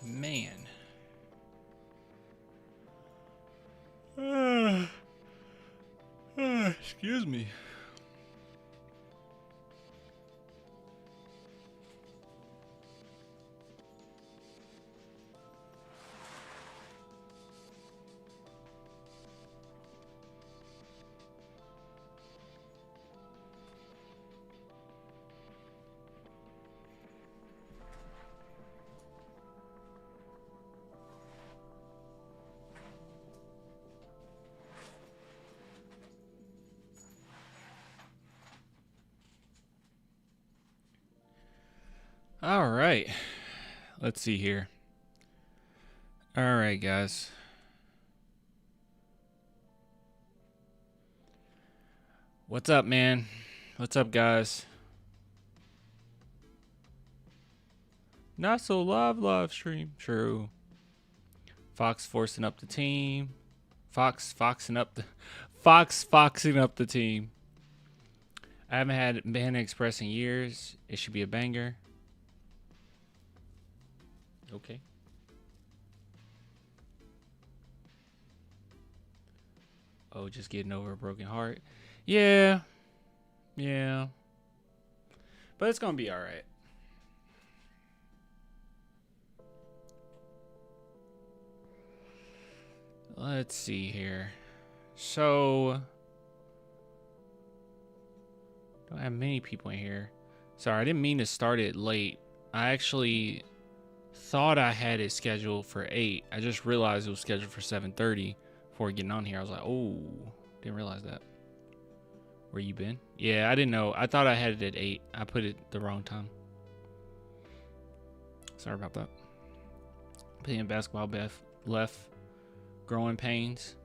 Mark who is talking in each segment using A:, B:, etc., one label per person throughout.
A: Man. Excuse me. All right. Let's see here. All right, guys. What's up, man? What's up, guys? Not so live stream. True. Fox forcing up the team. Foxing up the team. I haven't had Panda Express in years. It should be a banger. Okay. Oh, just getting over a broken heart. Yeah. Yeah. But it's going to be all right. Let's see here. So, don't have many people in here. Sorry, I didn't mean to start it late. I actually thought I had it scheduled for 8. I just realized it was scheduled for 7:30 before getting on here. I was like, oh, didn't realize that. Where you been? Yeah, I didn't know. I thought I had it at 8. I put it the wrong time. Sorry about that. Playing basketball left. Growing pains.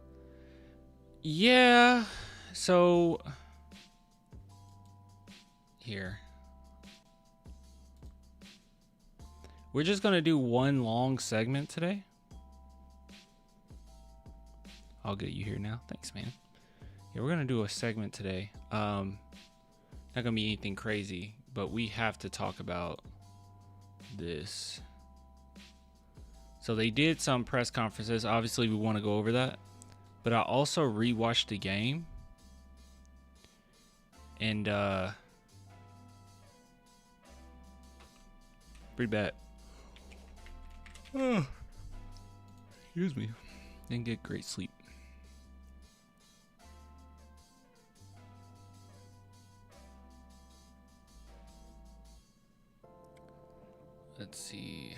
A: Yeah. So here. We're just going to do one long segment today. I'll get you here now. Thanks, man. Yeah, we're going to do a segment today. Not going to be anything crazy, but we have to talk about this. So they did some press conferences. Obviously, we want to go over that. But I also rewatched the game. And, pretty bad. Oh, excuse me. Didn't get great sleep. Let's see.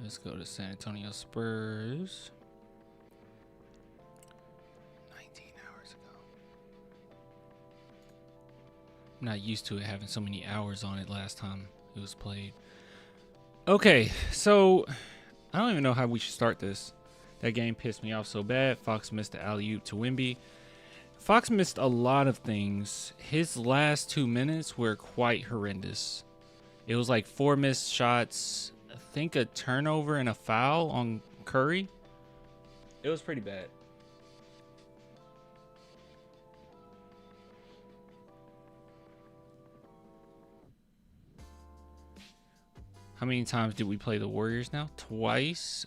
A: Let's go to San Antonio Spurs. 19 hours ago. I'm not used to it having so many hours on it last time it was played. Okay, so I don't even know how we should start this. That game pissed me off so bad. Fox missed the alley-oop to Wemby. Fox missed a lot of things. His last 2 minutes were quite horrendous. It was like 4 missed shots. I think a turnover and a foul on Curry. It was pretty bad. How many times did we play the Warriors now? Twice.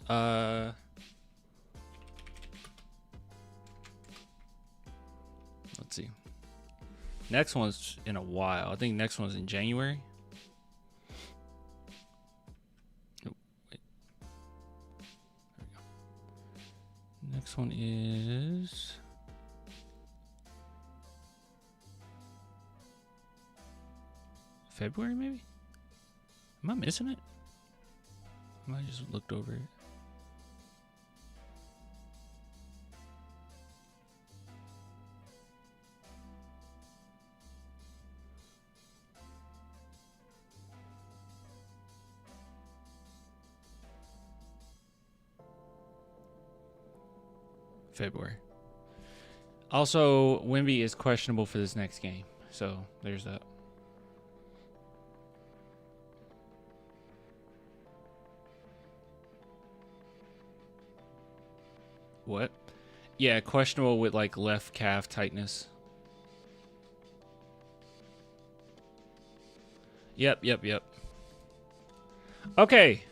A: Let's see. Next one's in a while. I think next one's in January. Oh, wait. There we go. Next one is February, maybe? Am I missing it? I just looked over it. February. Also, Wemby is questionable for this next game. So, there's that. What? Yeah, questionable with like left calf tightness. Yep. Okay.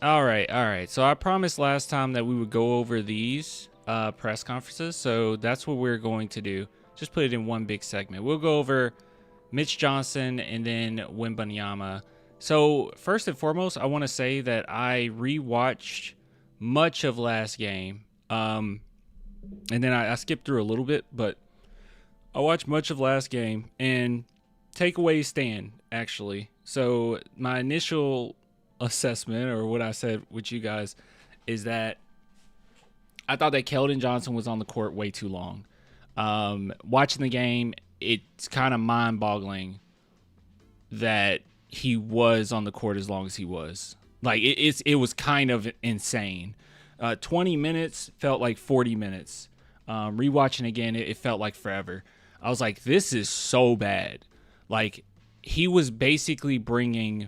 A: All right. So I promised last time that we would go over these press conferences. So that's what we're going to do. Just put it in one big segment. We'll go over Mitch Johnson and then Wembanyama. So first and foremost, I want to say that I rewatched much of last game. And then I skipped through a little bit, but I watched much of last game, and takeaways stand, actually. So my initial assessment, or what I said with you guys, is that I thought that Keldon Johnson was on the court way too long. Watching the game, it's kind of mind-boggling that he was on the court as long as he was. Like, it was kind of insane. 20 minutes felt like 40 minutes. Rewatching again, it felt like forever. I was like, this is so bad. Like, he was basically bringing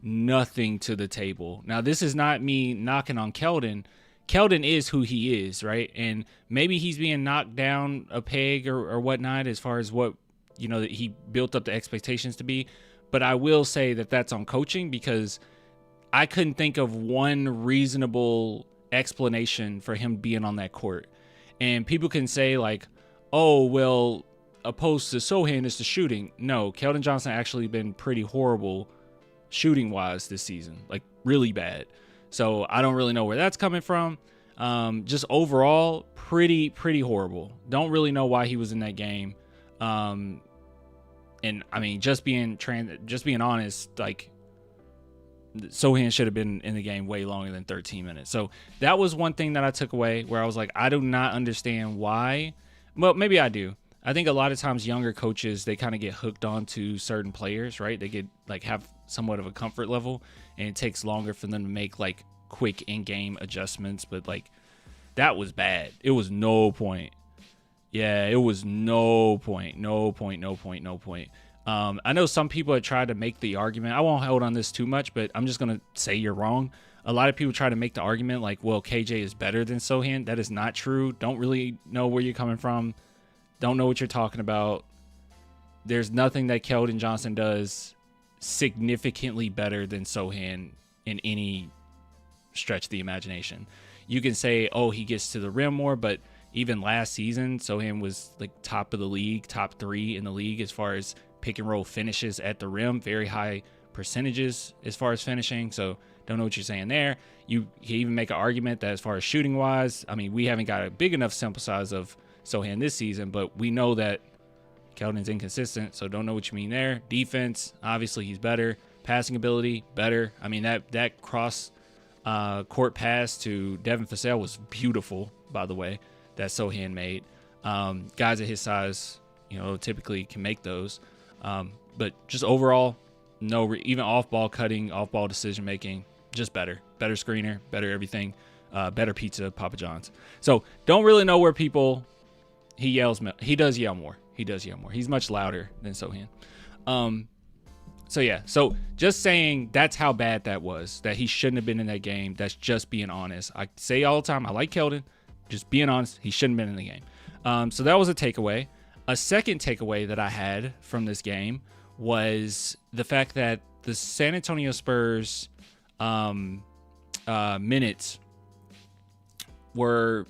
A: nothing to the table. Now, this is not me knocking on Keldon. Keldon is who he is, right? And maybe he's being knocked down a peg or whatnot as far as what, that he built up the expectations to be. But I will say that that's on coaching, because I couldn't think of one reasonable explanation for him being on that court. And people can say, like, oh, well, opposed to Sohan is the shooting. No, Keldon Johnson actually been pretty horrible shooting-wise this season, like really bad. So I don't really know where that's coming from. Just overall, pretty horrible. Don't really know why he was in that game. And I mean, just being honest, like, Sohan should have been in the game way longer than 13 minutes. So that was one thing that I took away, where I was like, I do not understand why. Well, maybe I do. I think a lot of times younger coaches, they kind of get hooked onto certain players, right? They get have somewhat of a comfort level, and it takes longer for them to make like quick in-game adjustments. But like, that was bad. It was no point. Yeah, it was no point. I know some people have tried to make the argument. I won't hold on this too much, but I'm just going to say you're wrong. A lot of people try to make the argument like, well, KJ is better than Sohan. That is not true. Don't really know where you're coming from. Don't know what you're talking about. There's nothing that Keldon Johnson does significantly better than Sohan in any stretch of the imagination. You can say, oh, he gets to the rim more, but even last season, Sohan was like top of the league, top 3 in the league as far as pick and roll finishes at the rim, very high percentages as far as finishing. So don't know what you're saying there. You can even make an argument that as far as shooting wise, I mean, we haven't got a big enough sample size of Sohan this season, but we know that Keldon's inconsistent, so don't know what you mean there. Defense, obviously he's better. Passing ability, better. I mean, that cross court pass to Devin Vassell was beautiful, by the way, that Sohan made. Guys at his size, typically can make those. But just overall, even off-ball cutting, off-ball decision-making, just better. Better screener, better everything, better pizza, Papa John's. So don't really know where people... He does yell more. He's much louder than Sohan. So just saying that's how bad that was, that he shouldn't have been in that game. That's just being honest. I say all the time, I like Keldon. Just being honest, he shouldn't have been in the game. So that was a takeaway. A second takeaway that I had from this game was the fact that the San Antonio Spurs minutes were...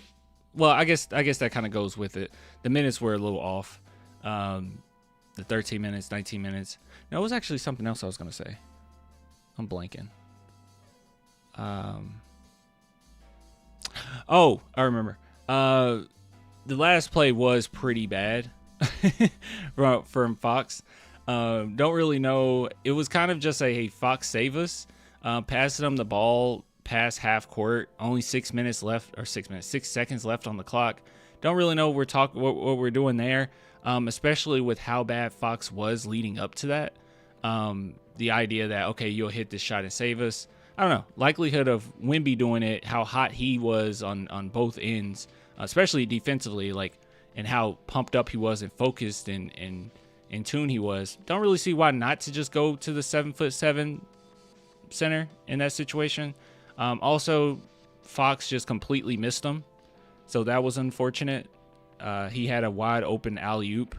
A: Well, I guess that kind of goes with it. The minutes were a little off. The 13 minutes, 19 minutes. No, it was actually something else I was going to say. I'm blanking. Oh, I remember. The last play was pretty bad from Fox. Don't really know. It was kind of just a, hey, Fox, save us. Passing them the ball past half court, only 6 seconds left on the clock. Don't really know what we're doing there, especially with how bad Fox was leading up to that. The idea that, okay, you'll hit this shot and save us. I don't know. Likelihood of Wemby doing it, how hot he was on both ends, especially defensively, like, and how pumped up he was and focused and in tune he was. Don't really see why not to just go to the 7'7" center in that situation. Also, Fox just completely missed him, so that was unfortunate. He had a wide open alley-oop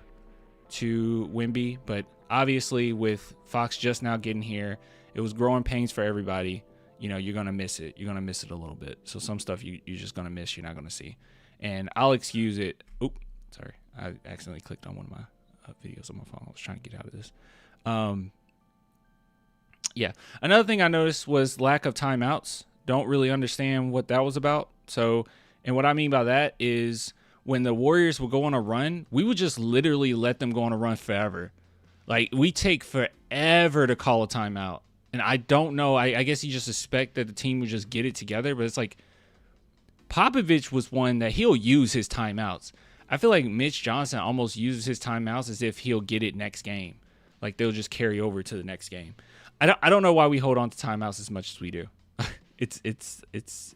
A: to Wemby, but obviously with Fox just now getting here, it was growing pains for everybody. You know, you're going to miss it. You're going to miss it a little bit. So some stuff you're just going to miss, you're not going to see. And I'll excuse it. Oop, sorry. I accidentally clicked on one of my videos on my phone. I was trying to get out of this. Yeah. Another thing I noticed was lack of timeouts. Don't really understand what that was about. So, and what I mean by that is when the Warriors would go on a run, we would just literally let them go on a run forever. Like, we take forever to call a timeout. And I don't know. I guess you just expect that the team would just get it together. But it's like Popovich was one that he'll use his timeouts. I feel like Mitch Johnson almost uses his timeouts as if he'll get it next game. Like, they'll just carry over to the next game. I don't know why we hold on to timeouts as much as we do. It's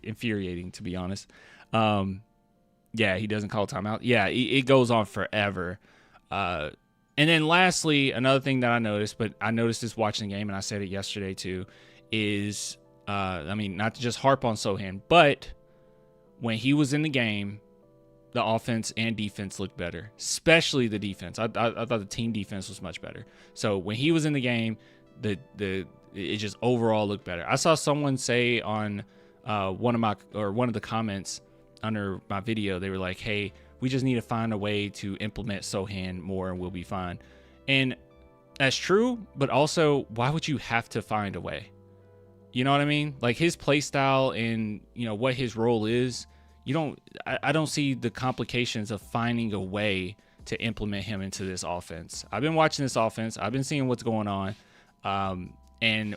A: infuriating, to be honest. Yeah, he doesn't call timeout. Yeah, it goes on forever. And then lastly, another thing that I noticed, but I noticed this watching the game, and I said it yesterday too, is, I mean, not to just harp on Sohan, but when he was in the game, the offense and defense looked better, especially the defense. I thought the team defense was much better. So when he was in the game, it just overall looked better. I saw someone say on one of the comments under my video, they were like, "Hey, we just need to find a way to implement Sohan more, and we'll be fine." And that's true, but also, why would you have to find a way? You know what I mean? Like, his play style and, you know, what his role is. I don't see the complications of finding a way to implement him into this offense. I've been watching this offense. I've been seeing what's going on. And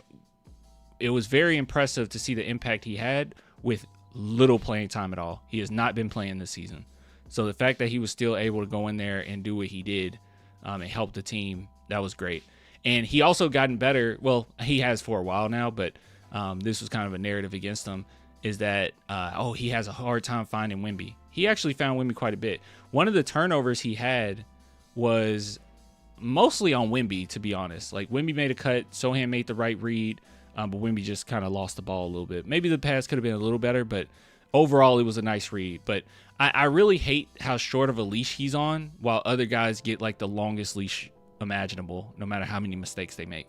A: it was very impressive to see the impact he had with little playing time at all. He has not been playing this season. So the fact that he was still able to go in there and do what he did and help the team, that was great. And he also gotten better. Well, he has for a while now, but this was kind of a narrative against him, is that, he has a hard time finding Wemby. He actually found Wemby quite a bit. One of the turnovers he had was mostly on Wemby, to be honest. Like, Wemby made a cut, Sohan made the right read, but Wemby just kind of lost the ball a little bit. Maybe the pass could have been a little better, but overall it was a nice read. But I really hate how short of a leash he's on, while other guys get like the longest leash imaginable, no matter how many mistakes they make.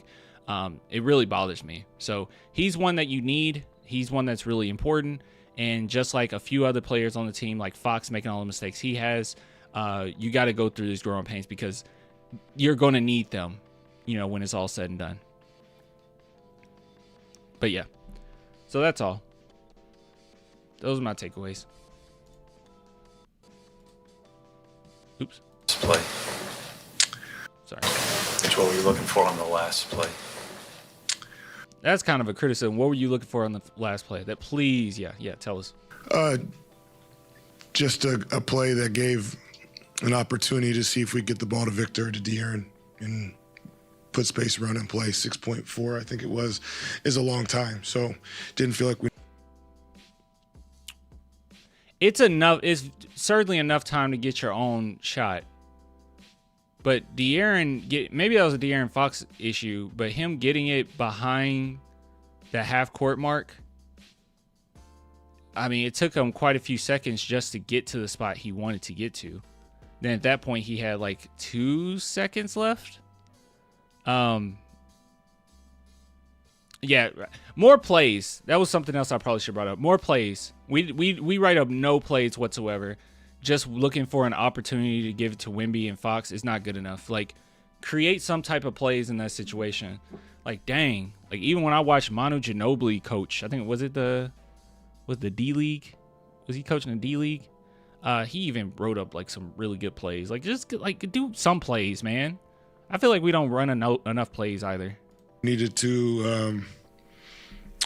A: It really bothers me. So he's one that you need. He's one that's really important. And just like a few other players on the team, like Fox making all the mistakes he has, you got to go through these growing pains, because you're going to need them, you know, when it's all said and done. But yeah, so that's all. Those are my takeaways. Oops.
B: Play.
A: Sorry.
B: That's what were you looking for on the last play?
A: That's kind of a criticism. What were you looking for on the last play? That, please, yeah, tell us.
C: Just a play that gave an opportunity to see if we get the ball to Victor or to De'Aaron and put space around and play. 6.4, I think it was, is a long time. So didn't feel like we.
A: It's enough. It's certainly enough time to get your own shot. But De'Aaron, maybe that was a De'Aaron Fox issue, but him getting it behind the half court mark, I mean, it took him quite a few seconds just to get to the spot he wanted to get to. Then at that point, he had like 2 seconds left. Yeah, more plays. That was something else I probably should have brought up. More plays. We write up no plays whatsoever. Just looking for an opportunity to give it to Wemby and Fox is not good enough. Like, create some type of plays in that situation. Like, dang. Like, even when I watched Manu Ginobili coach, I think, was the D-League? Was he coaching the D-League? He even wrote up, like, some really good plays. Like, just, like, do some plays, man. I feel like we don't run enough plays either.
C: Needed to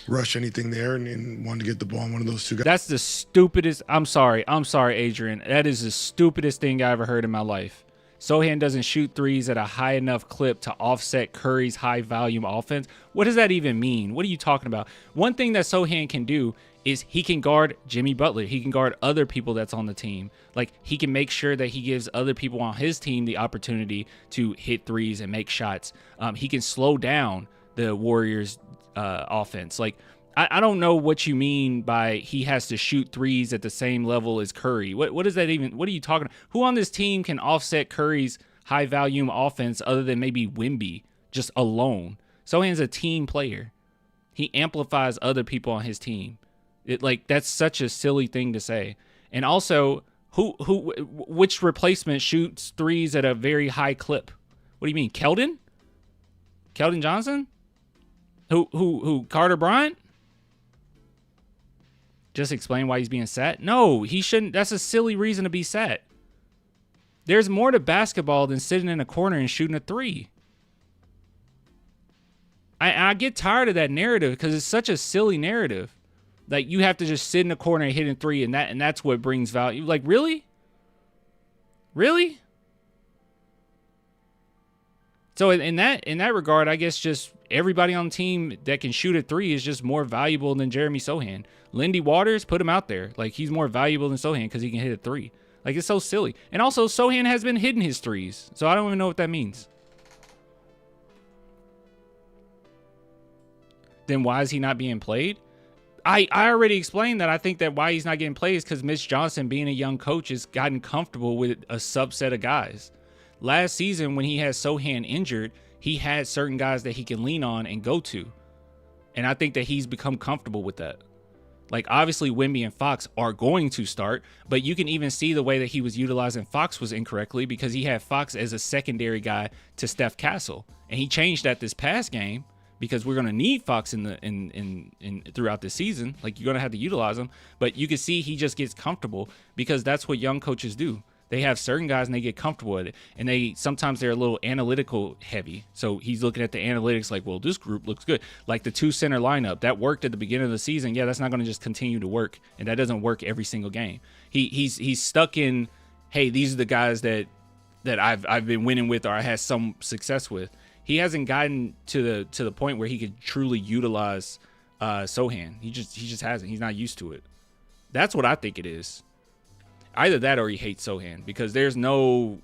C: rush anything there and wanted to get the ball on one of those two guys.
A: That's the stupidest. I'm sorry, Adrian. That is the stupidest thing I ever heard in my life. Sohan doesn't shoot threes at a high enough clip to offset Curry's high volume offense. What does that even mean? What are you talking about? One thing that Sohan can do is he can guard Jimmy Butler. He can guard other people that's on the team. Like, he can make sure that he gives other people on his team the opportunity to hit threes and make shots. He can slow down the Warriors' offense. Like, I don't know what you mean by he has to shoot threes at the same level as Curry. What does that even? What are you talking about? Who on this team can offset Curry's high volume offense other than maybe Wemby just alone. Sohan's a team player. He amplifies other people on his team. That's such a silly thing to say. And also, which replacement shoots threes at a very high clip? What do you mean, Keldon? Keldon Johnson? Who? Carter Bryant? Just explain why he's being sat? No, he shouldn't. That's a silly reason to be sat. There's more to basketball than sitting in a corner and shooting a three. I get tired of that narrative because it's such a silly narrative. Like, you have to just sit in a corner and hit a three, and that's what brings value. Like, really? Really? So in that regard, I guess just everybody on the team that can shoot a three is just more valuable than Jeremy Sohan. Lindy Waters, put him out there. Like, he's more valuable than Sohan because he can hit a three. Like, it's so silly. And also, Sohan has been hitting his threes, so I don't even know what that means. Then why is he not being played? I already explained that I think that why he's not getting played is because Mitch Johnson, being a young coach, has gotten comfortable with a subset of guys. Last season, when he had Sohan injured, he had certain guys that he can lean on and go to. And I think that he's become comfortable with that. Like, obviously, Wemby and Fox are going to start, but you can even see the way that he was utilizing Fox was incorrectly because he had Fox as a secondary guy to Steph Castle. And he changed that this past game because we're going to need Fox in throughout the season. Like, you're going to have to utilize him. But you can see he just gets comfortable because that's what young coaches do. They have certain guys and they get comfortable with it. And sometimes they're a little analytical heavy. So he's looking at the analytics like, well, this group looks good. Like the 2-center lineup that worked at the beginning of the season. Yeah, that's not going to just continue to work. And that doesn't work every single game. He's stuck in, hey, these are the guys that I've been winning with or I had some success with. He hasn't gotten to the point where he could truly utilize Sohan. He just hasn't. He's not used to it. That's what I think it is. Either that or he hates Sohan because there's no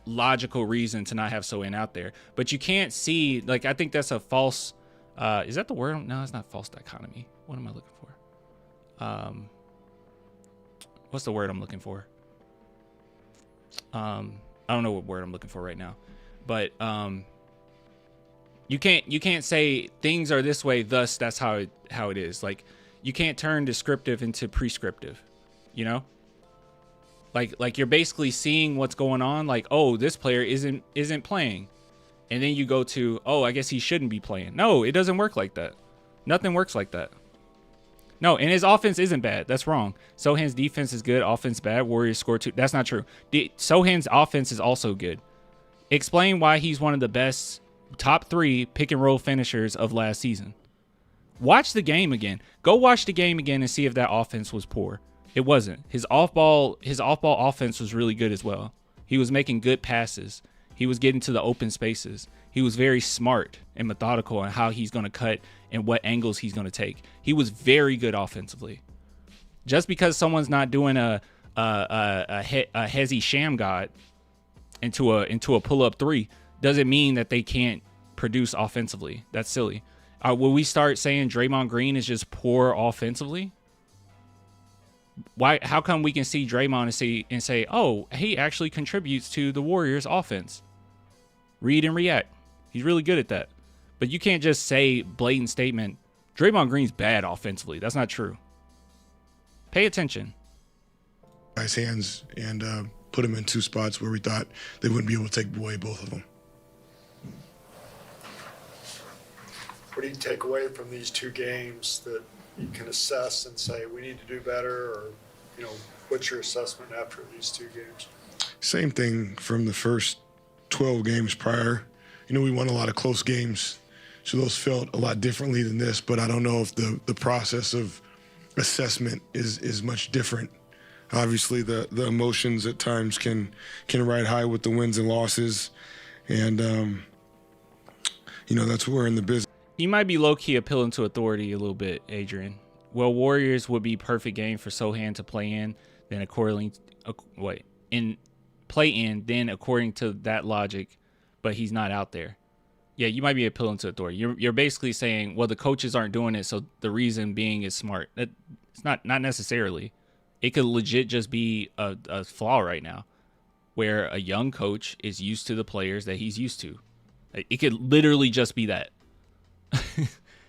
A: logical reason to not have Sohan out there. But you can't see, like, I think that's a false, is that the word? No, it's not false dichotomy. What am I looking for? What's the word I'm looking for? I don't know what word I'm looking for right now. But you can't say things are this way, thus that's how it is. Like, you can't turn descriptive into prescriptive, you know? Like you're basically seeing what's going on. Like, oh, this player isn't playing, and then you go to, oh, I guess he shouldn't be playing. No, it doesn't work like that. Nothing works like that. No, and his offense isn't bad. That's wrong. Sohan's defense is good. Offense bad. Warriors score 2. That's not true. Sohan's offense is also good. Explain why he's one of the best top 3 pick and roll finishers of last season. Watch the game again. Go watch the game again and see if that offense was poor. It wasn't. His off-ball offense was really good as well. He was making good passes. He was getting to the open spaces. He was very smart and methodical on how he's going to cut and what angles he's going to take. He was very good offensively. Just because someone's not doing a Hezi Sham God into a pull-up 3 doesn't mean that they can't produce offensively. That's silly. Will we start saying Draymond Green is just poor offensively? Why? How come we can see Draymond and say, oh, he actually contributes to the Warriors' offense? Read and react. He's really good at that. But you can't just say blatant statement, Draymond Green's bad offensively. That's not true. Pay attention.
C: Guys' hands and put him in 2 spots where we thought they wouldn't be able to take away both of them.
D: What do you take away from these 2 games that you can assess and say we need to do better, or, you know, what's your assessment after these 2 games?
C: Same thing from the first 12 games prior. You know, we won a lot of close games, so those felt a lot differently than this, but I don't know if the process of assessment is much different. Obviously, the emotions at times can ride high with the wins and losses, and, you know, that's what we're in the business.
A: You might be low-key appealing to authority a little bit, Adrian. Well, Warriors would be perfect game for Sohan to play in, then according to that logic, but he's not out there. Yeah, you might be appealing to authority. You're basically saying, well, the coaches aren't doing it, so the reason being is smart. It's not necessarily. It could legit just be a flaw right now. where a young coach is used to the players that he's used to. It could literally just be that.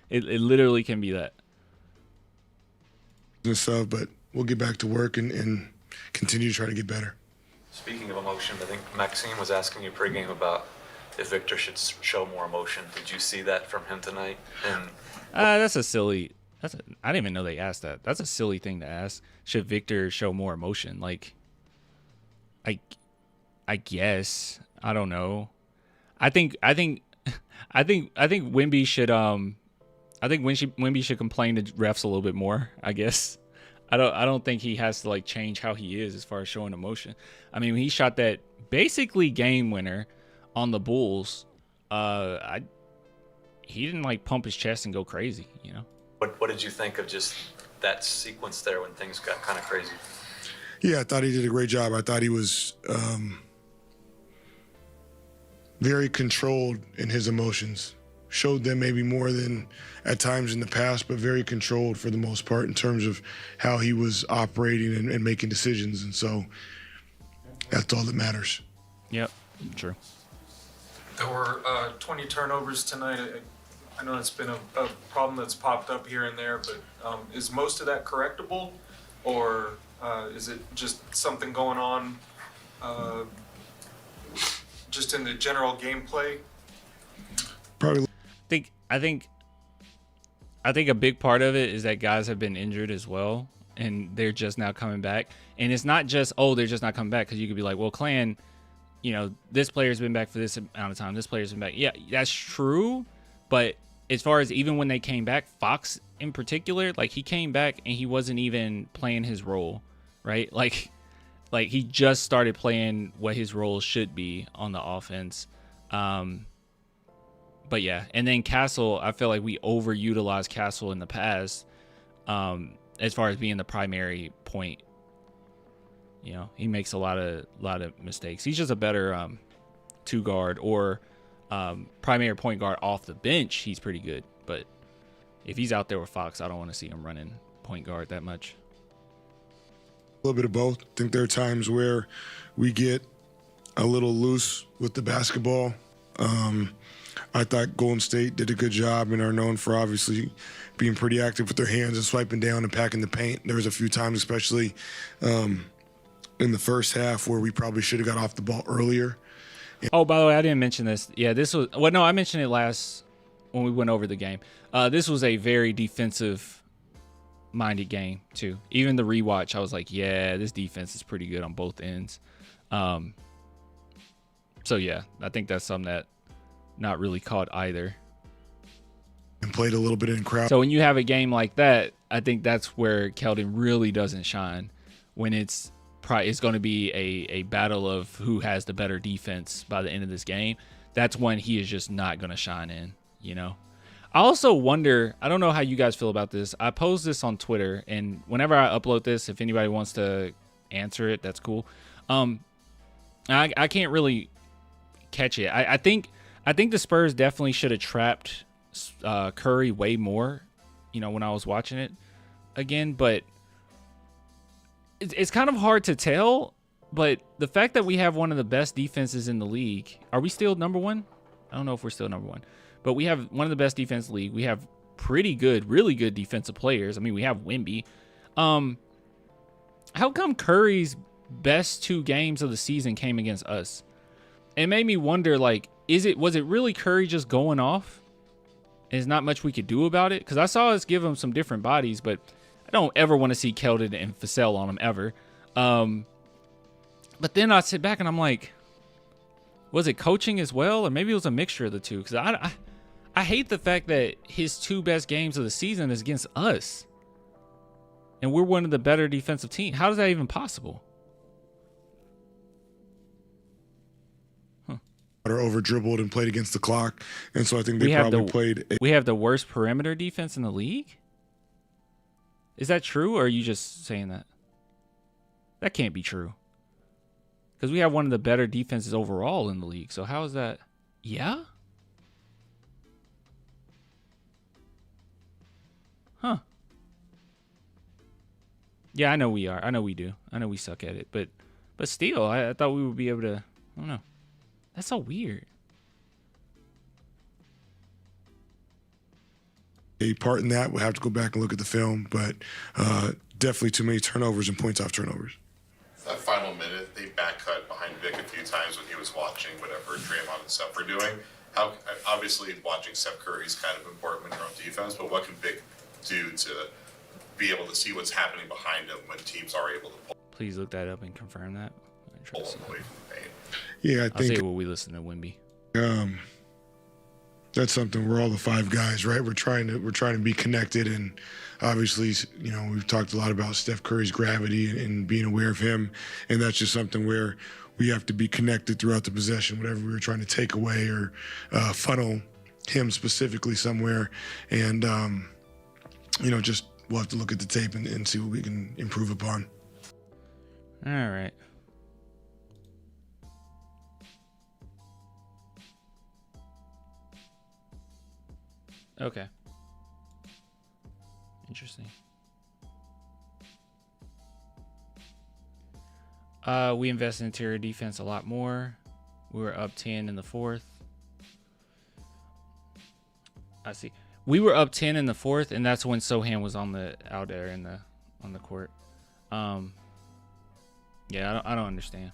A: It literally can be that.
C: And stuff, but we'll get back to work and continue to try to get better.
B: Speaking of emotion, I think Maxime was asking you pregame about if Victor should show more emotion. Did you see that from him tonight? And
A: That's a silly. I didn't even know they asked that. That's a silly thing to ask. Should Victor show more emotion? Like, I guess, I don't know. I think Wemby should Wemby should complain to refs a little bit more, I guess. I don't think he has to like change how he is as far as showing emotion. I mean, when he shot that basically game winner on the Bulls, he didn't like pump his chest and go crazy, you know.
B: what did you think of just that sequence there when things got kind of crazy?
C: Yeah, I thought he did a great job. I thought he was very controlled in his emotions. Showed them maybe more than at times in the past, but very controlled for the most part in terms of how he was operating and making decisions. And so that's all that matters.
A: Yep, true.
E: There were 20 turnovers tonight. I know it's been a problem that's popped up here and there, but is most of that correctable, or is it just something going on just in the general gameplay?
C: Probably.
A: I think a big part of it is that guys have been injured as well, and they're just now coming back. And it's not just, they're just not coming back, because you could be like, well, Clan, you know, this player's been back for this amount of time. This player's been back. Yeah, that's true. But as far as even when they came back, Fox in particular, like he came back and he wasn't even playing his role, right? Like he just started playing what his role should be on the offense. But yeah, and then Castle, I feel like we overutilized Castle in the past, as far as being the primary point. You know, he makes a lot of mistakes. He's just a better two guard or primary point guard off the bench. He's pretty good, but if he's out there with Fox, I don't want to see him running point guard that much.
C: A little bit of both. I think there are times where we get a little loose with the basketball. I thought Golden State did a good job and are known for obviously being pretty active with their hands and swiping down and packing the paint. There was a few times, especially in the first half, where we probably should have got off the ball earlier.
A: Oh, by the way, I didn't mention this. Yeah, this was, well, no, I mentioned it last when we went over the game. This was a very defensive-minded game, too. Even the rewatch, I was like, yeah, this defense is pretty good on both ends. So, yeah, I think that's something that not really caught either.
C: And played a little bit in crowd.
A: So when you have a game like that, I think that's where Keldon really doesn't shine. When it's going to be a battle of who has the better defense by the end of this game. That's when he is just not going to shine in, you know. I also wonder, I don't know how you guys feel about this. I posed this on Twitter, and whenever I upload this, if anybody wants to answer it, that's cool. I can't really catch it. I think the Spurs definitely should have trapped Curry way more, you know, when I was watching it again, but it's kind of hard to tell. But the fact that we have one of the best defenses in the league, are we still number one? I don't know if we're still number one, but we have one of the best defense in the league. We have pretty good, really good defensive players. I mean, we have Wemby. How come Curry's best 2 games of the season came against us? It made me wonder, like, was it really Curry just going off? There's not much we could do about it, because I saw us give him some different bodies, but I don't ever want to see Keldon and Vassell on him ever. But then I sit back and I'm like, was it coaching as well, or maybe it was a mixture of the two? Because I hate the fact that his 2 best games of the season is against us, and we're one of the better defensive teams. How is that even possible?
C: Or over dribbled and played against the clock, and so I think they
A: we have the worst perimeter defense in the league. Is that true, or are you just saying that? That can't be true, because we have one of the better defenses overall in the league. So how is that? Yeah. Huh. Yeah, I know we are. I know we do. I know we suck at it, but But still, I thought we would be able to. I don't know. That's so weird.
C: A part in that, we'll have to go back and look at the film, but definitely too many turnovers and points off turnovers.
F: That final minute, they back cut behind Vic a few times when he was watching whatever Draymond and Steph were doing. How obviously watching Steph Curry is kind of important when you're on defense, but what can Vic do to be able to see what's happening behind him when teams are able to
A: Please look that up and confirm that.
F: pull him away from the paint?
C: Yeah, I
A: I'll say
C: think
A: what we listen to Wemby.
C: that's something we're all the five guys, right? We're trying to be connected, and obviously, you know, we've talked a lot about Steph Curry's gravity and being aware of him, and that's just something where we have to be connected throughout the possession, whatever we were trying to take away or funnel him specifically somewhere, and you know, just we'll have to look at the tape and see what we can improve upon.
A: All right. Okay. Interesting. We invested in interior defense a lot more. We were up 10 in the fourth. I see. We were up 10 in the fourth, and that's when Sohan was on the court. Yeah, I don't understand.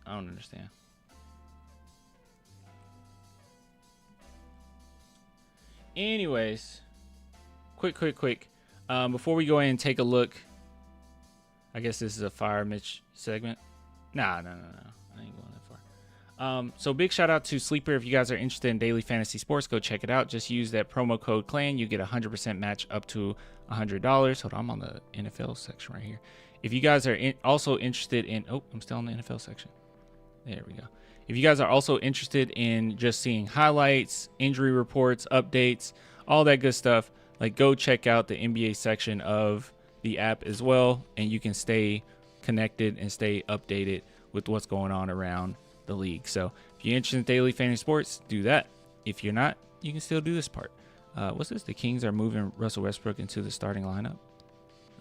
A: I don't understand. Anyways, quick. Before we go in and take a look, I guess this is a Fire Mitch segment. No. I ain't going that far. So big shout out to Sleeper. If you guys are interested in daily fantasy sports, go check it out. Just use that promo code CLAN. You get 100% match up to $100. Hold on, I'm on the NFL section right here. If you guys are also interested in, I'm still in the NFL section. There we go. If you guys are also interested in just seeing highlights, injury reports, updates, all that good stuff, like go check out the NBA section of the app as well, and you can stay connected and stay updated with what's going on around the league. So if you're interested in daily fantasy sports, do that. If you're not, you can still do this part. What's this? The Kings are moving Russell Westbrook into the starting lineup.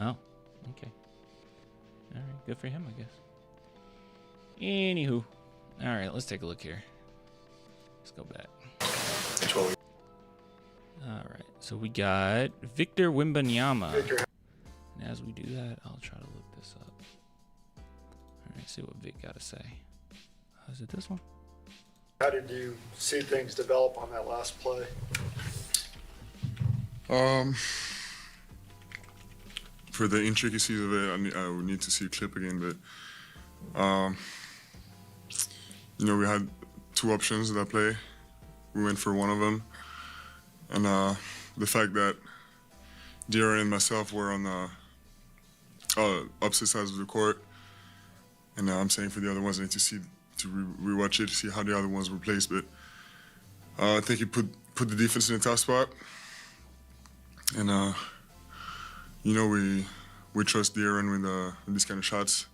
A: Oh, okay. All right, good for him, I guess. Anywho. All right, let's take a look here. Let's go back. All right, so we got Victor Wembanyama. And as we do that, I'll try to look this up. All right, see what Vic got to say. Is it this one?
D: How did you see things develop on that last play?
G: For the intricacies of it, I would need to see a clip again, but you know, we had two options that play. We went for one of them, and the fact that De'Aaron and myself were on the opposite sides of the court, and I'm saying for the other ones, I need to rewatch it to see how the other ones were placed. But I think he put the defense in a tough spot, and you know, we trust De'Aaron with these kind of shots.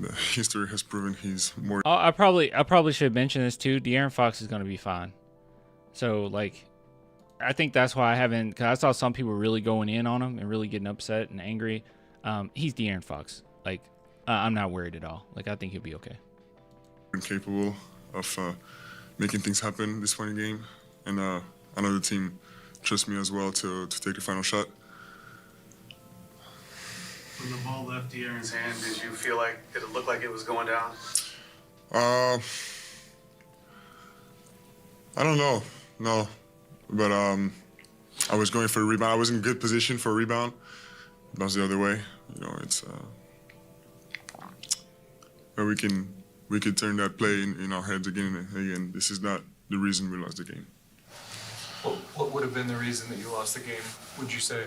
G: The history has proven he's more.
A: I probably should mention this too. De'Aaron Fox is going to be fine. So like, I think that's why I haven't. Cause I saw some people really going in on him and really getting upset and angry. He's De'Aaron Fox. Like, I'm not worried at all. Like, I think he'll be okay.
G: Capable of making things happen this point in the game, and I know the team trusts me as well to take the final shot.
H: When the ball left De'Aaron's hand, did you feel like it looked like it was going down?
G: I don't know, no, but I was going for a rebound. I was in good position for a rebound. That's the other way. You know, it's where we could turn that play in our heads again and again. This is not the reason we lost the game.
E: What would have been the reason that you lost the game, would you say?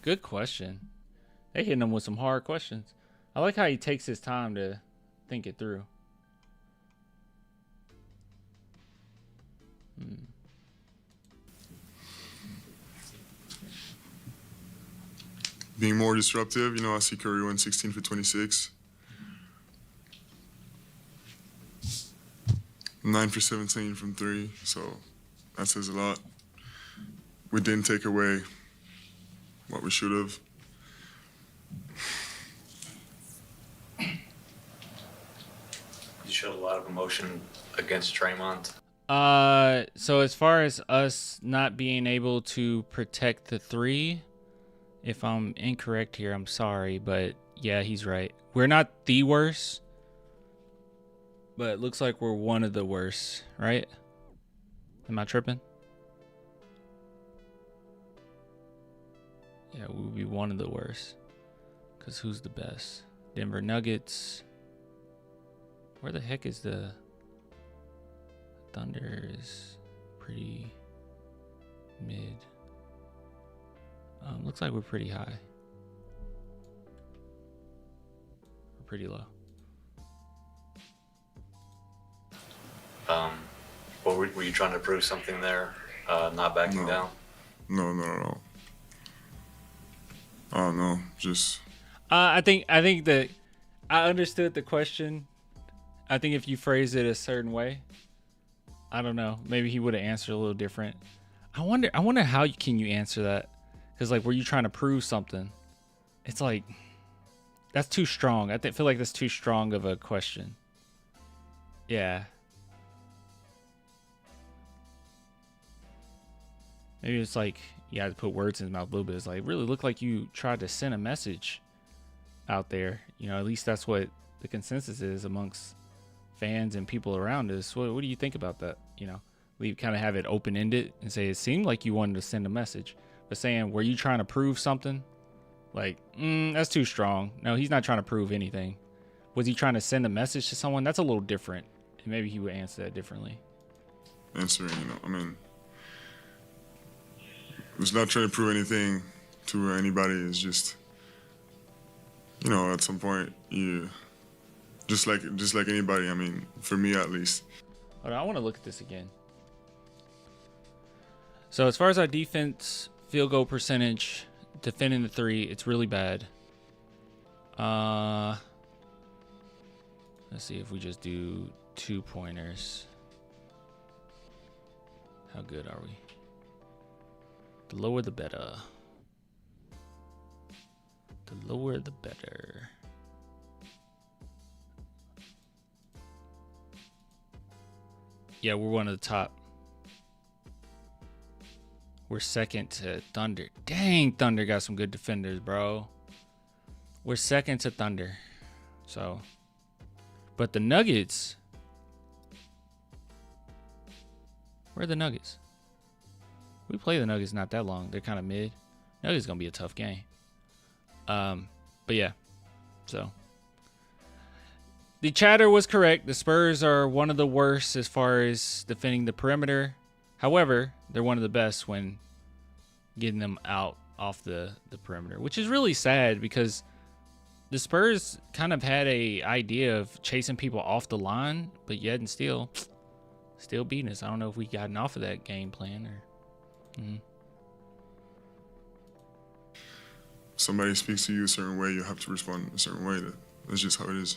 A: Good question. They hitting him with some hard questions. I like how he takes his time to think it through.
G: Being more disruptive, you know, I see Curry went 16 for 26. 9 for 17 from 3, so that says a lot. We didn't take away what we should have.
B: You showed a lot of emotion against Draymond.
A: So as far as us not being able to protect the three, if I'm incorrect here, I'm sorry, but yeah, he's right. We're not the worst, but it looks like we're one of the worst, right? Am I tripping? Yeah, we would be one of the worst. Because who's the best? Denver Nuggets. Where the heck is the... Thunder is pretty mid. Looks like we're pretty high. We're pretty low.
B: What were you trying to prove something there? Not backing down?
G: No, not at all. Oh no, just.
A: I think that I understood the question. I think if you phrase it a certain way, I don't know. Maybe he would have answered a little different. I wonder how can you answer that? Because like, were you trying to prove something? It's like that's too strong. Feel like that's too strong of a question. Yeah. Maybe it's like you had to put words in his mouth a little bit. It's like, really looked like you tried to send a message out there. You know, at least that's what the consensus is amongst fans and people around us. What do you think about that? You know, we kind of have it open-ended and say it seemed like you wanted to send a message, but saying, were you trying to prove something? Like, that's too strong. No, he's not trying to prove anything. Was he trying to send a message to someone? That's a little different. And maybe he would answer that differently.
G: Answering, I mean, it's not trying to prove anything to anybody. It's just, at some point, you just like anybody. I mean, for me at least.
A: Hold on, I want to look at this again. So as far as our defense, field goal percentage, defending the three, it's really bad. Let's see if we just do 2-pointers. How good are we? The lower the better. The lower the better. Yeah, we're one of the top. We're second to Thunder. Dang, Thunder got some good defenders, bro. We're second to Thunder. So, but the Nuggets. Where are the Nuggets? We play the Nuggets not that long. They're kind of mid. Nuggets gonna be a tough game. But yeah, so the chatter was correct. The Spurs are one of the worst as far as defending the perimeter. However, they're one of the best when getting them out off the perimeter, which is really sad because the Spurs kind of had a idea of chasing people off the line, but yet and still beating us. I don't know if we gotten off of that game plan or.
G: Somebody speaks to you a certain way, you have to respond a certain way. That's just how it is.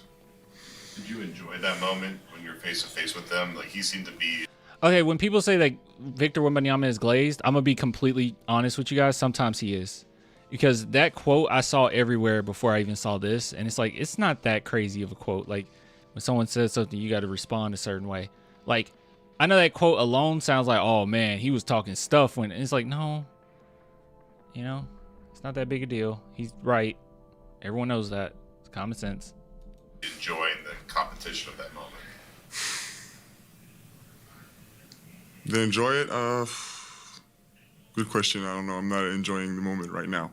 F: Did you enjoy that moment when you're face to face with them? Like, he seemed to be.
A: Okay, when people say that Victor Wembanyama is glazed, I'm gonna be completely honest with you guys. Sometimes he is, because that quote I saw everywhere before I even saw this, and it's like it's not that crazy of a quote. Like when someone says something, you got to respond a certain way. Like I know that quote alone sounds like, oh man, he was talking stuff when it's like, no, it's not that big a deal. He's right. Everyone knows that. It's common sense.
F: Enjoying the competition of that moment.
G: They enjoy it? Good question. I don't know. I'm not enjoying the moment right now.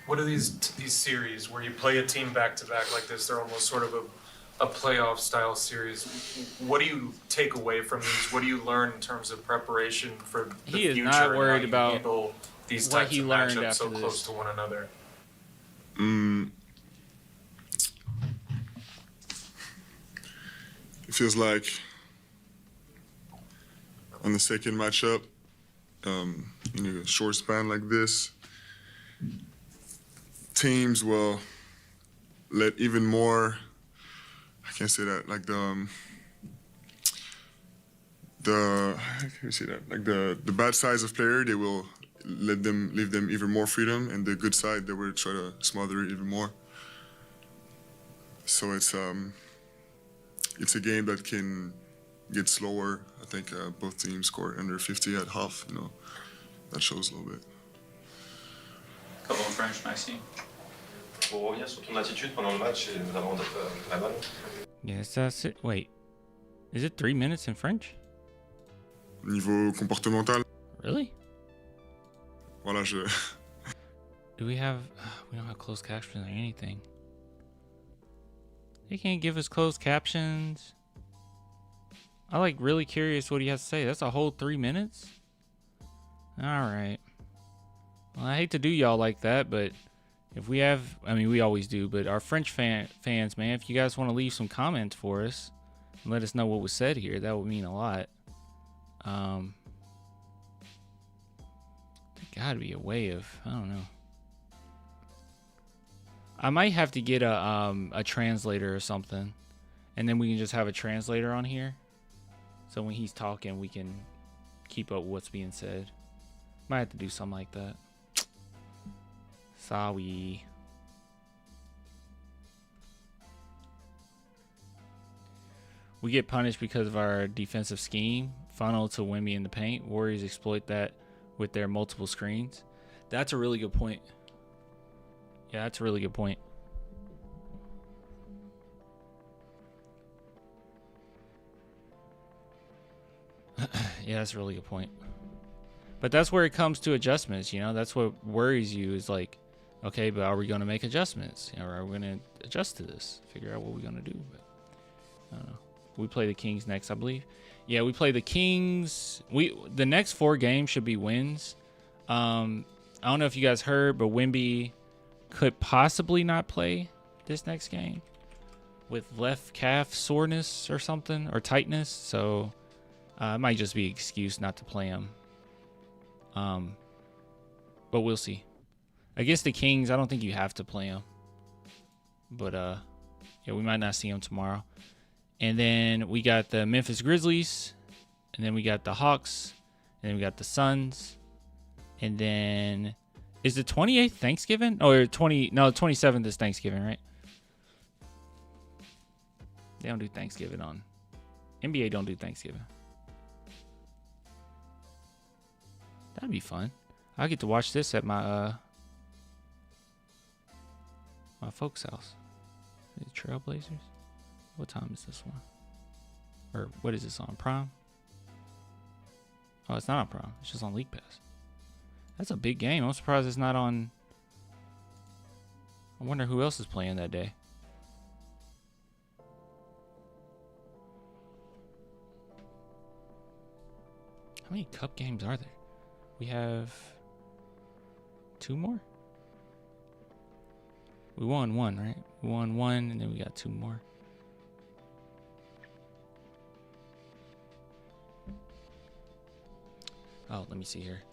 E: What are these series where you play a team back to back like this? They're almost sort of a playoff style series. What do you take away from these? What do you learn in terms of preparation for the
A: He is
E: future?
A: not
E: and
A: worried
E: how you
A: about
E: handle these
A: what
E: types
A: he
E: of
A: learned
E: matchups so
A: after
E: close
A: this.
E: to one another.
G: It feels like on the second matchup, in a short span like this, teams will let even more. I can't say that. Like how can you say that? Like the bad sides of player, they will leave them even more freedom, and the good side, they will try to smother it even more. So it's it's a game that can get slower. I think both teams scored under 50 at half. That shows a little bit.
I: Couple in French, Maxime.
J: Pour revenir sur ton attitude pendant le match et notamment la balle.
A: Yes, that's it. Wait, is it 3 minutes in French?
G: Niveau comportemental,
A: Really?
G: voilà,
A: Do we have? We don't have closed captions or anything. They can't give us closed captions. I'm like really curious what he has to say. That's a whole 3 minutes? Alright. Well, I hate to do y'all like that, but if we have, I mean, we always do, but our French fans, man, if you guys want to leave some comments for us and let us know what was said here, that would mean a lot. There gotta be a way of, I don't know. I might have to get a translator or something, and then we can just have a translator on here, so when he's talking, we can keep up with what's being said. Might have to do something like that. Sorry. We get punished because of our defensive scheme. Funnel to Wemby in the paint. Warriors exploit that with their multiple screens. That's a really good point. Yeah, that's a really good point. Yeah, that's a really good point. But that's where it comes to adjustments, That's what worries you is like, okay, but are we going to make adjustments? Are we going to adjust to this? Figure out what we're going to do. But I don't know. We play the Kings next, I believe. Yeah, we play the Kings. The next 4 games should be wins. I don't know if you guys heard, but Wemby could possibly not play this next game with left calf soreness or something, or tightness. So it might just be an excuse not to play him. But we'll see. Against the Kings, I don't think you have to play him. But yeah, we might not see him tomorrow. And then we got the Memphis Grizzlies, and then we got the Hawks, and then we got the Suns. And then is the 28th Thanksgiving? Or 27th is Thanksgiving, right? They don't do Thanksgiving on NBA. Don't do Thanksgiving. That'd be fun. I get to watch this at my my folks' house. The Trailblazers. What time is this one? Or what is this on? Prime? Oh, it's not on Prime. It's just on League Pass. That's a big game. I'm surprised it's not on. I wonder who else is playing that day. How many cup games are there? We have 2 more? We won 1, right? We won 1, and then we got 2 more. Oh, let me see here.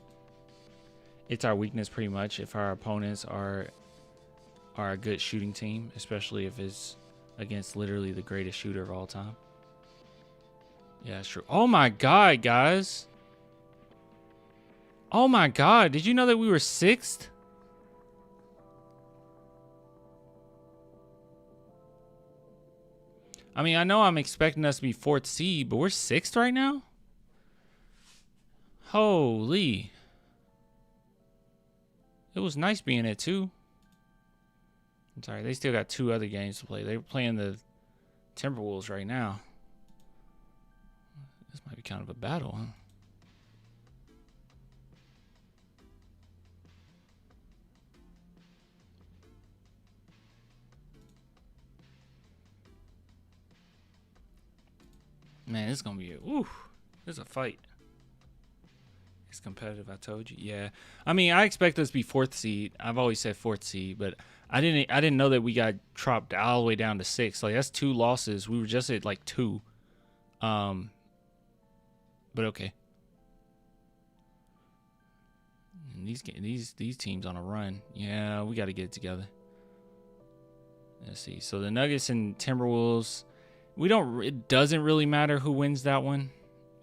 A: It's our weakness pretty much if our opponents are a good shooting team, especially if it's against literally the greatest shooter of all time. Yeah, that's true. Oh my God, guys. Oh my God. Did you know that we were 6th? I mean, I know I'm expecting us to be 4th seed, but we're 6th right now? Holy. It was nice being at 2. I'm sorry, they still got 2 other games to play. They're playing the Timberwolves right now. This might be kind of a battle, huh? Man, this is going to be this is a fight. It's competitive, I told you. Yeah. I mean, I expect us to be 4th seed. I've always said 4th seed, but I didn't know that we got dropped all the way down to 6. Like, that's 2 losses. We were just at like 2. But okay. And these teams on a run. Yeah, we got to get it together. Let's see. So the Nuggets and Timberwolves, it doesn't really matter who wins that one,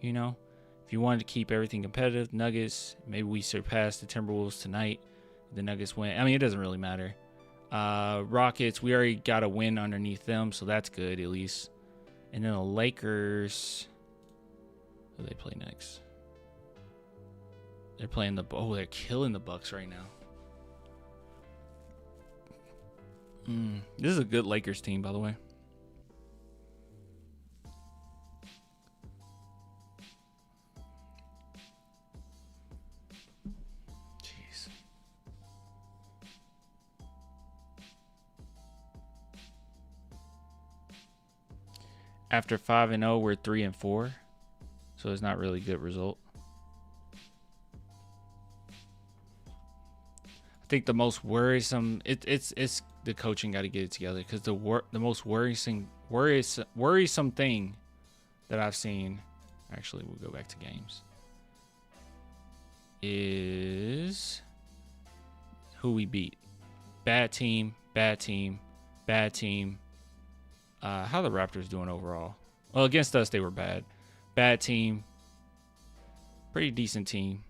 A: If you wanted to keep everything competitive, Nuggets, maybe we surpass the Timberwolves tonight. The Nuggets win. I mean, it doesn't really matter. Rockets, we already got a win underneath them, so that's good at least. And then the Lakers, who do they play next? They're playing they're killing the Bucks right now. This is a good Lakers team, by the way. Jeez. After 5-0, we're 3-4, so it's not really a good result. I think the most worrisome it's the coaching got to get it together, because the most worrisome thing that I've seen, actually we'll go back to games, is who we beat. Bad team, bad team, bad team. How the Raptors doing overall? Well, against us they were bad. Bad team. Pretty decent team.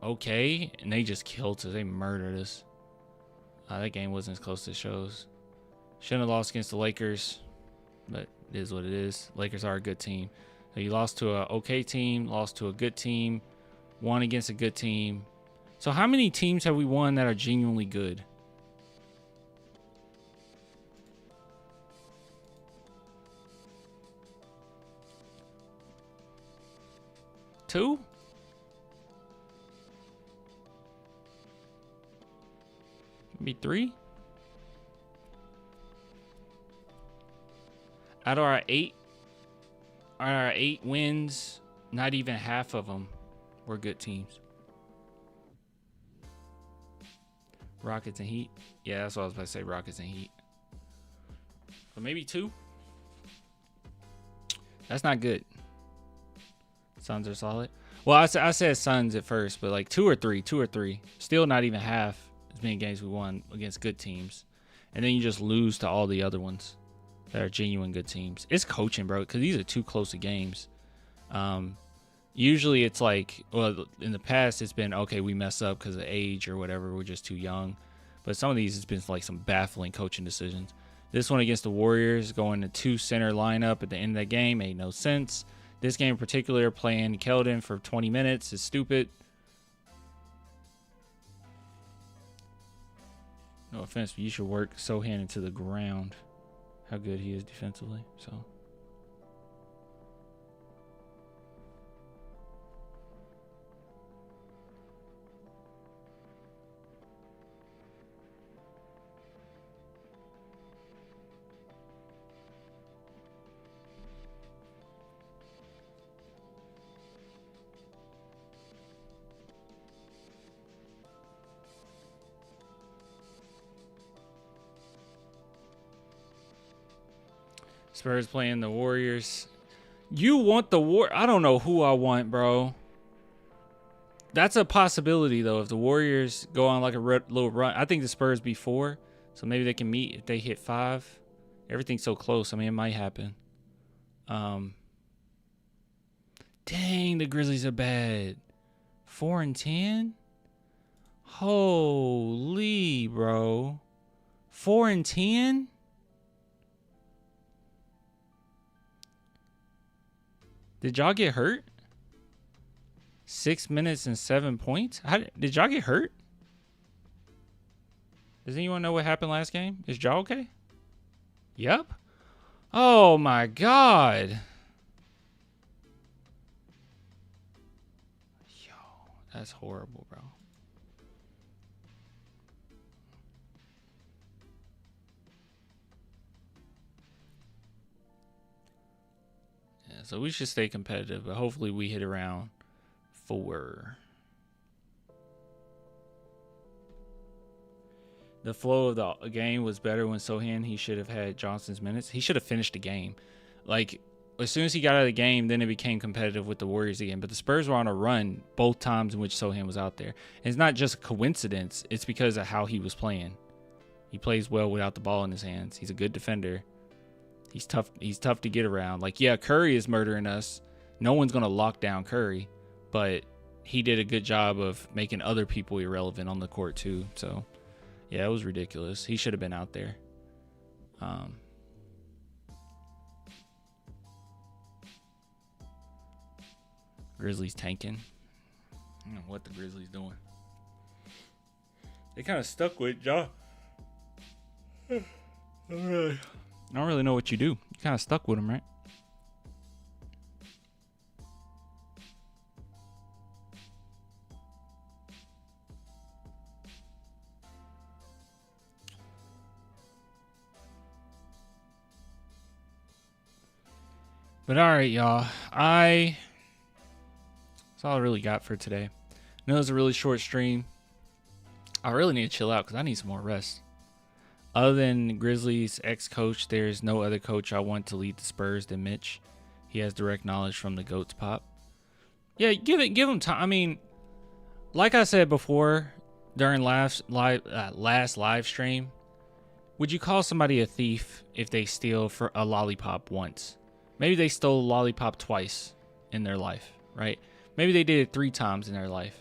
A: Okay, and they just killed us. They murdered us. That game wasn't as close as it shows. Shouldn't have lost against the Lakers, but it is what it is. Lakers are a good team. So you lost to a okay team, lost to a good team, won against a good team. So how many teams have we won that are genuinely good? Two? Maybe three? Out of our eight wins, not even half of them were good teams. Rockets and Heat. Yeah, that's what I was about to say, Rockets and Heat. But maybe two? That's not good. Suns are solid. Well, I said Suns at first, but like two or three. Still not even half as many games we won against good teams. And then you just lose to all the other ones that are genuine good teams. It's coaching, bro, because these are too close of games. Usually it's like, well, in the past it's been, okay, we mess up because of age or whatever. We're just too young. But some of these, it's been like some baffling coaching decisions. This one against the Warriors, going to 2 center lineup at the end of the game made no sense. This game in particular, playing Keldon for 20 minutes is stupid. No offense, but you should work Sohan into the ground. How good he is defensively. So Spurs playing the Warriors. You want the I don't know who I want, bro. That's a possibility, though, if the Warriors go on like a little run. I think the Spurs be 4, so maybe they can meet if they hit 5. Everything's so close. I mean, it might happen. Dang, the Grizzlies are bad. 4-10? Holy, bro. 4-10? Did y'all get hurt? 6 minutes and 7 points? Did y'all get hurt? Does anyone know what happened last game? Is y'all okay? Yep. Oh my God. Yo, that's horrible, bro. So we should stay competitive, but hopefully we hit around 4. The flow of the game was better when Sohan, he should have had Johnson's minutes. He should have finished the game. Like, as soon as he got out of the game, then it became competitive with the Warriors again. But the Spurs were on a run both times in which Sohan was out there. And it's not just a coincidence. It's because of how he was playing. He plays well without the ball in his hands. He's a good defender. He's tough to get around. Like, yeah, Curry is murdering us. No one's going to lock down Curry. But he did a good job of making other people irrelevant on the court, too. So, yeah, it was ridiculous. He should have been out there. Grizzlies tanking. I don't know what the Grizzlies doing. They kind of stuck with y'all. I don't really know what you do. You kind of stuck with them, right? But all right, y'all. That's all I really got for today. I know it was a really short stream. I really need to chill out because I need some more rest. Other than Grizzlies ex-coach, there's no other coach I want to lead the Spurs than Mitch. He has direct knowledge from the GOAT's pop. Yeah, give him time. I mean, like I said before during last live stream, would you call somebody a thief if they steal for a lollipop once? Maybe they stole a lollipop twice in their life, right? Maybe they did it 3 times in their life.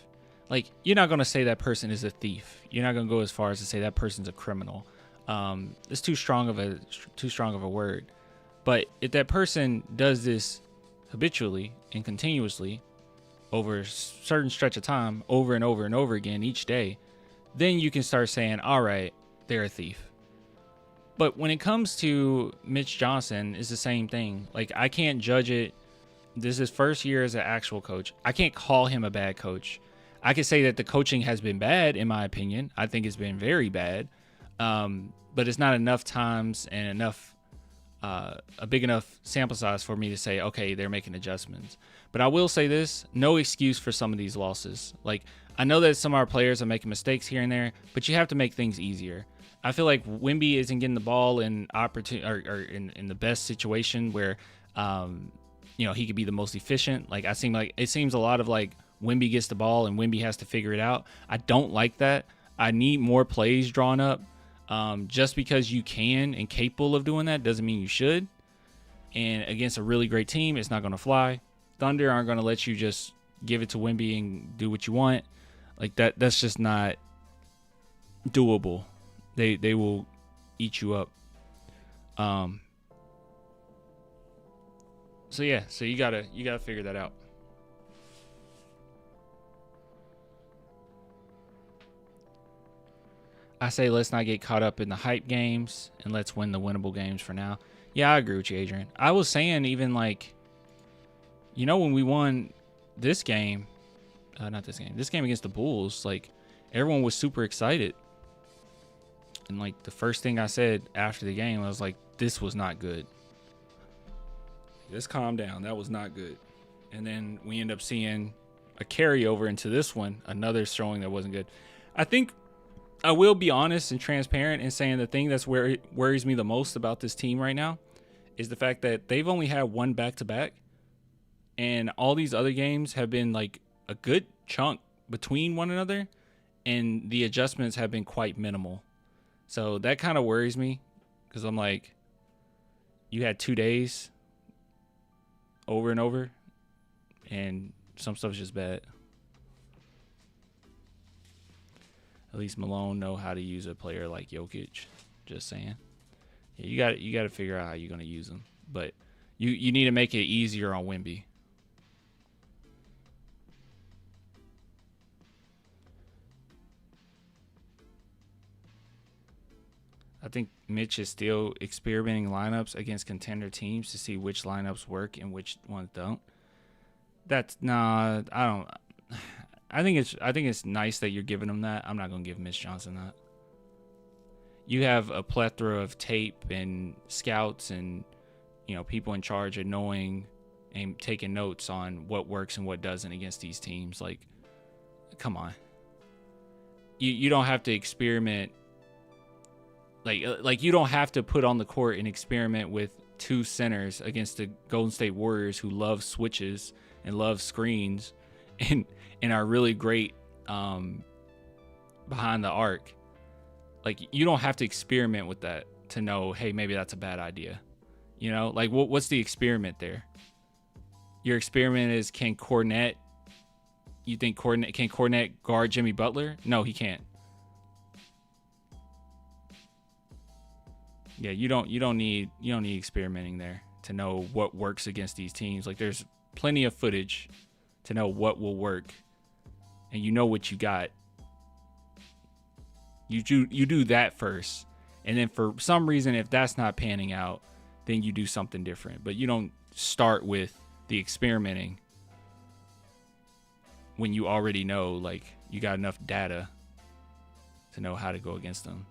A: Like, you're not going to say that person is a thief. You're not going to go as far as to say that person's a criminal. It's too strong of a word. But if that person does this habitually and continuously over a certain stretch of time, over and over and over again each day, then you can start saying, all right, they're a thief. But when it comes to Mitch Johnson, it's the same thing. Like, I can't judge it. This is his first year as an actual coach. I can't call him a bad coach. I can say that the coaching has been bad, in my opinion. I think it's been very bad. But it's not enough times and enough a big enough sample size for me to say, okay, they're making adjustments. But I will say this, no excuse for some of these losses. Like, I know that some of our players are making mistakes here and there, but you have to make things easier. I feel like Wemby isn't getting the ball in in the best situation where he could be the most efficient. Like, it seems a lot of like Wemby gets the ball and Wemby has to figure it out. I don't like that. I need more plays drawn up. Just because you can and capable of doing that doesn't mean you should. And against a really great team, it's not going to fly. Thunder aren't going to let you just give it to Wemby and do what you want. Like that's just not doable. They will eat you up. So you gotta figure that out. I say let's not get caught up in the hype games and let's win the winnable games for now. Yeah, I agree with you, Adrian. I was saying even like, when we won this game, this game against the Bulls, like everyone was super excited. And like the first thing I said after the game, I was like, this was not good. Just calm down. That was not good. And then we end up seeing a carryover into this one, another showing that wasn't good. I think I will be honest and transparent in saying the thing that's where it worries me the most about this team right now is the fact that they've only had one back-to-back, and all these other games have been like a good chunk between one another, and the adjustments have been quite minimal. So that kind of worries me because I'm like, you had 2 days over and over, and some stuff's just bad. At least Malone know how to use a player like Jokic. Just saying. Yeah, you got to figure out how you're going to use them. But you need to make it easier on Wemby. I think Mitch is still experimenting lineups against contender teams to see which lineups work and which ones don't. I think it's nice that you're giving him that. I'm not going to give Mitch Johnson that. You have a plethora of tape and scouts and people in charge of knowing and taking notes on what works and what doesn't against these teams. Like, come on. You don't have to experiment. Like you don't have to put on the court and experiment with 2 centers against the Golden State Warriors who love switches and love screens and are really great behind the arc. Like, you don't have to experiment with that to know, hey, maybe that's a bad idea. Like what's the experiment there? Your experiment is, can Cornette guard Jimmy Butler? No, he can't. Yeah, you don't need experimenting there to know what works against these teams. Like there's plenty of footage to know what will work, and you know what you got. You do that first, and then for some reason, if that's not panning out, then you do something different. But you don't start with the experimenting when you already know, like, you got enough data to know how to go against them.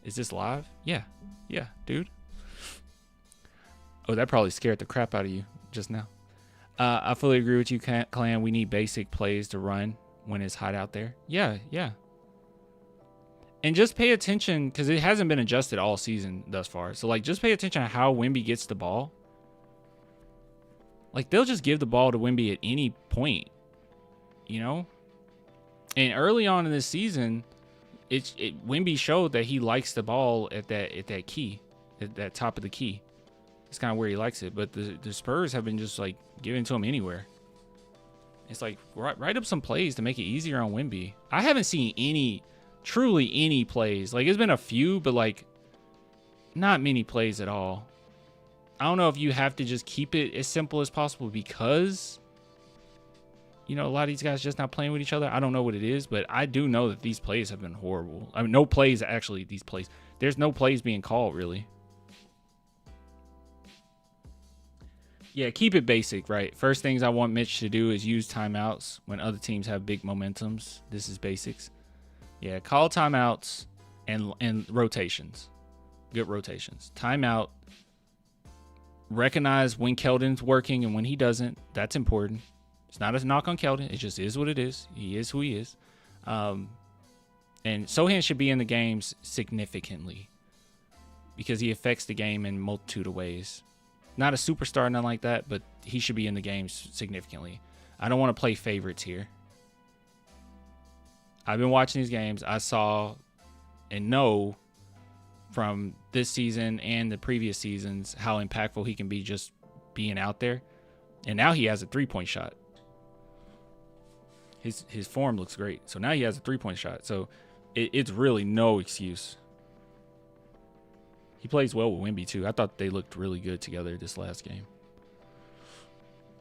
A: Is this live? Yeah, dude. Oh, that probably scared the crap out of you just now. I fully agree with you, Clan. We need basic plays to run when it's hot out there. Yeah. And just pay attention, because it hasn't been adjusted all season thus far. So, like, just pay attention to how Wemby gets the ball. Like, they'll just give the ball to Wemby at any point, you know? And early on in this season, Wemby showed that he likes the ball at that key, at that top of the key. It's kind of where he likes it. But the Spurs have been just, like, giving to him anywhere. It's like, write up some plays to make it easier on Wemby. I haven't seen truly any plays. Like, it's been a few, but, like, not many plays at all. I don't know if you have to just keep it as simple as possible because, you know, a lot of these guys just not playing with each other. I don't know what it is, but I do know that these plays have been horrible. I mean, no plays, actually, these plays. There's no plays being called, really. Yeah, keep it basic, right? First things I want Mitch to do is use timeouts when other teams have big momentums. This is basics. Yeah, call timeouts and rotations. Good rotations. Timeout. Recognize when Keldon's working and when he doesn't. That's important. It's not a knock on Keldon. It just is what it is. He is who he is. And Sohan should be in the games significantly because he affects the game in multitude of ways. Not a superstar, nothing like that, but he should be in the games significantly. I don't want to play favorites here. I've been watching these games. I saw and know from this season and the previous seasons how impactful he can be just being out there. And now he has a three-point shot. His form looks great. So now he has a three-point shot. So it's really no excuse. He plays well with Wemby too. I thought they looked really good together this last game.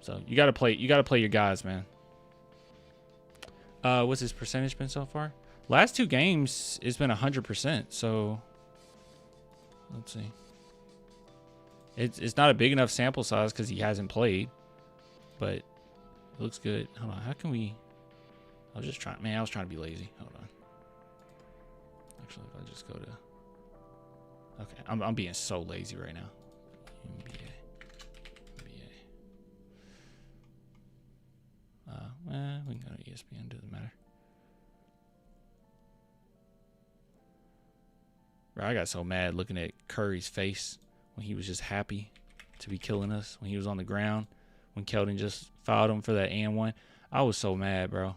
A: So you gotta play your guys, man. What's his percentage been so far? Last two games, it's been 100%. So let's see. It's not a big enough sample size because he hasn't played, but it looks good. Hold on, how can we? I was trying to be lazy. Hold on. Actually, if I just go to. Okay, I'm being so lazy right now. NBA. We can go to ESPN. Doesn't matter. Bro, I got so mad looking at Curry's face when he was just happy to be killing us when he was on the ground. When Keldon just fouled him for that and one, I was so mad, bro. All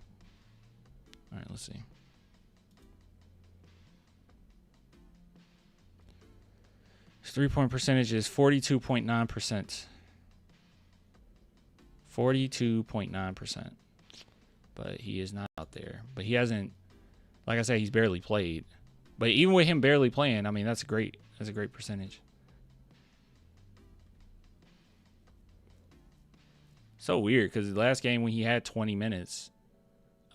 A: right, let's see. His 3-point percentage is 42.9%. 42.9%. But he is not out there. But he hasn't, like I said, he's barely played. But even with him barely playing, I mean, that's a great percentage. So weird because the last game when he had 20 minutes,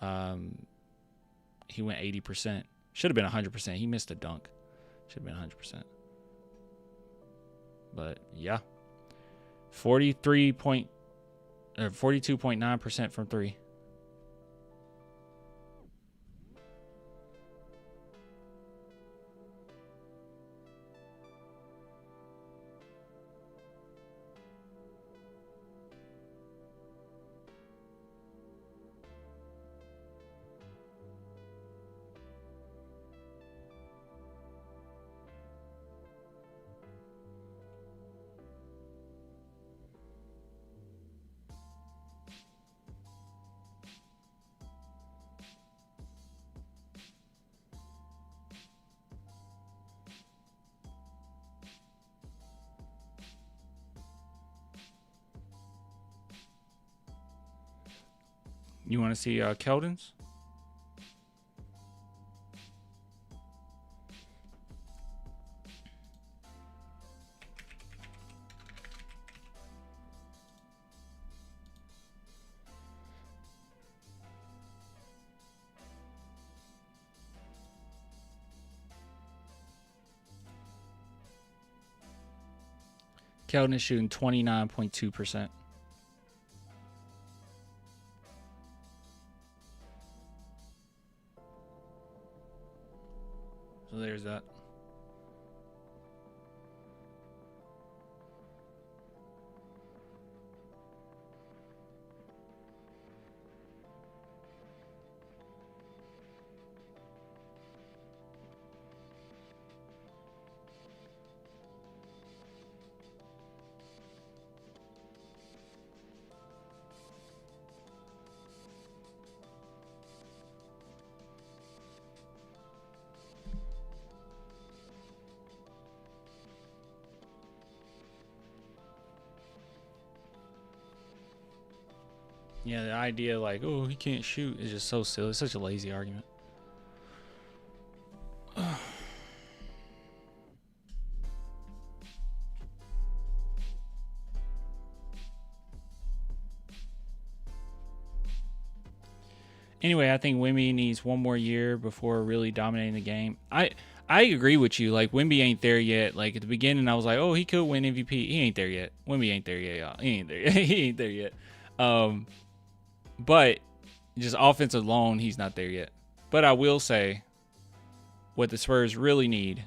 A: he went 80%. Should have been 100%. He missed a dunk. Should have been 100%. But yeah, 42.9% from three. You want to see Keldon's? Keldon is shooting 29.2%. So there's that. Yeah, the idea like, oh, he can't shoot is just so silly. It's such a lazy argument. Anyway, I think Wemby needs one more year before really dominating the game. I agree with you. Like, Wemby ain't there yet. Like, at the beginning, I was like, oh, he could win MVP. He ain't there yet. Wemby ain't there yet, y'all. He ain't there yet. He ain't there yet. But just offense alone, he's not there yet. But I will say, what the Spurs really need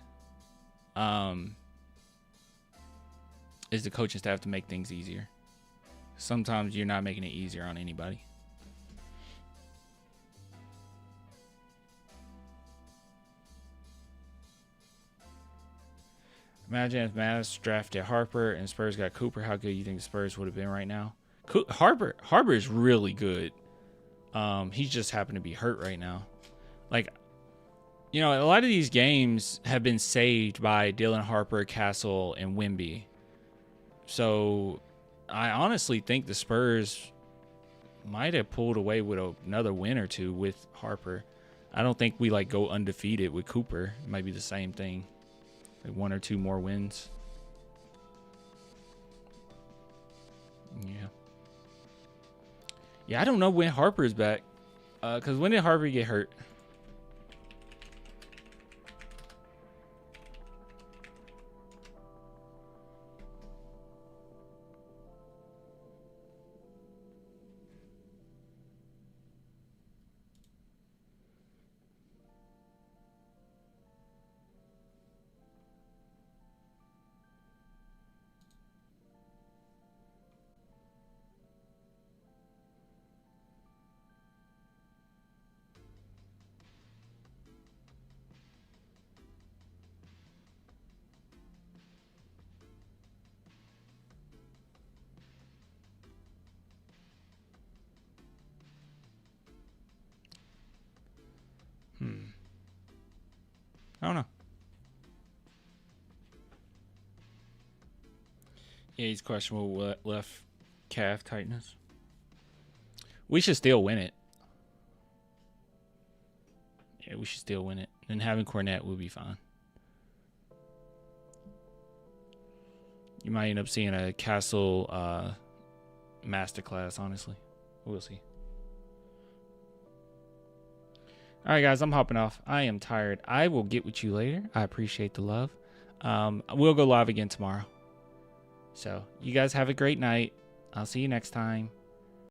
A: is the coaching staff to make things easier. Sometimes you're not making it easier on anybody. Imagine if Mavs drafted Harper and Spurs got Cooper. How good you think the Spurs would have been right now? Harper is really good. He just happened to be hurt right now. Like, you know, a lot of these games have been saved by Dylan Harper, Castle, and Wemby. So I honestly think the Spurs might have pulled away with another win or two with Harper. I don't think we like go undefeated with Cooper. It might be the same thing. Like 1 or 2 more wins. Yeah, I don't know when Harper's back. Because when did Harper get hurt? I don't know. Yeah, he's questionable with left calf tightness. We should still win it. Yeah, we should still win it. And having Cornette will be fine. You might end up seeing a Castle masterclass, honestly. We'll see. All right, guys, I'm hopping off. I am tired. I will get with you later. I appreciate the love. We'll go live again tomorrow. So you guys have a great night. I'll see you next time.